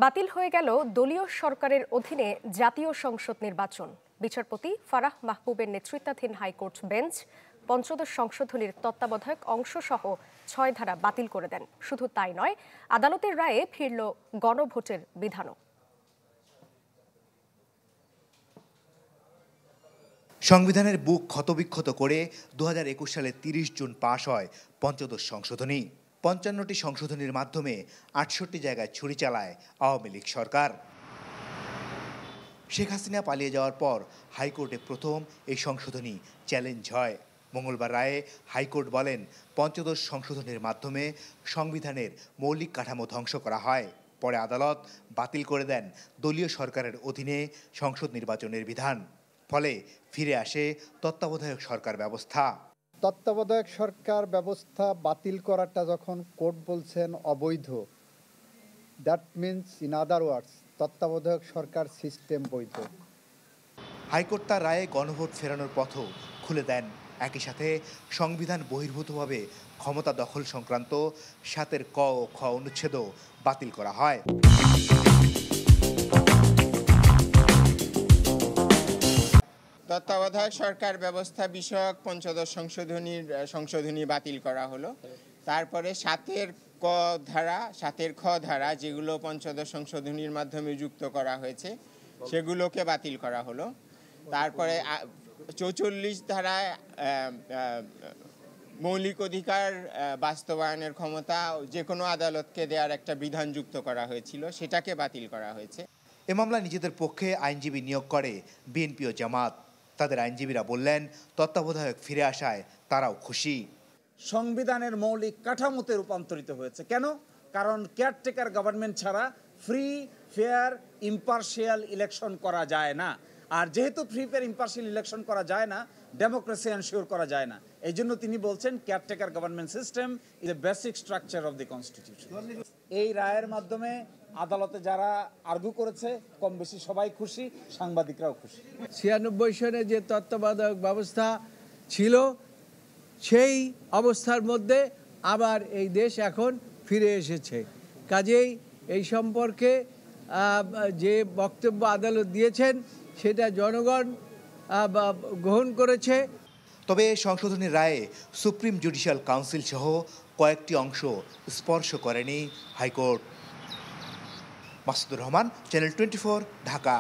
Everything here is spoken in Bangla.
বাতিল হয়ে গেল দলীয় সরকারের অধীনে জাতীয় সংসদ নির্বাচন। বিচারপতি ফারাহ মাহবুবের নেতৃত্বাধীন হাইকোর্ট বেঞ্চ পঞ্চদশ সংশোধনীর তত্ত্বাবধায়ক অংশসহ ৬ ধারা বাতিল করে দেন। শুধু তাই নয়, আদালতের রায়ে ফিরল গণভোটের বিধানও। সংবিধানের বুক ক্ষতবিক্ষত করে ২০২১ সালে ৩০ জুন পাশ হয় পঞ্চদশ সংশোধনী। ৫৫টি সংশোধনীর মাধ্যমে ৬৮ জায়গায় ছুরি চালায় আওয়ামী লীগ সরকার। শেখ হাসিনা পালিয়ে যাওয়ার পর হাইকোর্টে প্রথম এই সংশোধনী চ্যালেঞ্জ হয়। মঙ্গলবার রায়ে হাইকোর্ট বলেন, পঞ্চদশ সংশোধনীর মাধ্যমে সংবিধানের মৌলিক কাঠামো ধ্বংস করা হয়। পরে আদালত বাতিল করে দেন দলীয় সরকারের অধীনে সংসদ নির্বাচনের বিধান। ফলে ফিরে আসে তত্ত্বাবধায়ক সরকার ব্যবস্থা। তত্ত্বাবধায়ক সরকার ব্যবস্থা বাতিল করাটা যখন কোর্ট বলছেন অবৈধ, দ্যাট মিনস ইন আদার ওয়ার্ডস তত্ত্বাবধায়ক সরকার সিস্টেম বৈধ। হাইকোর্ট তার রায়ে গণভোট ফেরানোর পথও খুলে দেন। একই সাথে সংবিধান বহির্ভূতভাবে ক্ষমতা দখল সংক্রান্ত ৭ ক ও খ অনুচ্ছেদও বাতিল করা হয়। তত্ত্বাবধায়ক সরকার ব্যবস্থা বিষয়ক পঞ্চদশ সংশোধনী বাতিল করা হলো। তারপরে ৭ খ ধারা যেগুলো পঞ্চদশ সংশোধনীর মাধ্যমে যুক্ত করা হয়েছে সেগুলোকে বাতিল করা হলো। তারপরে ৪৪ ধারায় মৌলিক অধিকার বাস্তবায়নের ক্ষমতা যে কোনো আদালতকে দেওয়ার একটা বিধান যুক্ত করা হয়েছিল, সেটাকে বাতিল করা হয়েছে। এ মামলা নিজেদের পক্ষে আইনজীবী নিয়োগ করে বিএনপি ও জামাত। তাদের আইনজীবীরা বললেন, তত্ত্বাবধায়ক ফিরে আসায় তারাও খুশি। সংবিধানের মৌলিক কাঠামোতে রূপান্তরিত হয়েছে। কেন? কারণ কেয়ারটেকার গভর্নমেন্ট ছাড়া ফ্রি, ফেয়ার, ইম্পার্শিয়াল ইলেকশন করা যায় না। আর যেহেতু ফ্রি, ফেয়ার, ইম্পার্শিয়াল ইলেকশন করা যায় না, ডেমোক্রেসি এনশিওর করা যায় না। এই জন্য তিনি বলছেন caretaker government system is a basic structure of the constitution. এই রায়ের মাধ্যমে আদালতে যারা আর্গু করেছে কম বেশি সবাই খুশি, সাংবাদিকরাও খুশি। ৯৬ সনে যে তত্ত্বাবধায়ক ব্যবস্থা ছিল সেই অবস্থার মধ্যে আবার এই দেশ এখন ফিরে এসেছে। কাজেই এই সম্পর্কে যে বক্তব্য আদালত দিয়েছেন সেটা জনগণ গ্রহণ করেছে। তবে সংশোধনীর রায়ে সুপ্রিম জুডিশিয়াল কাউন্সিল সহ কয়েকটি অংশ স্পর্শ করেনি হাইকোর্ট। মাসুদুর রহমান, চ্যানেল 24, ঢাকা।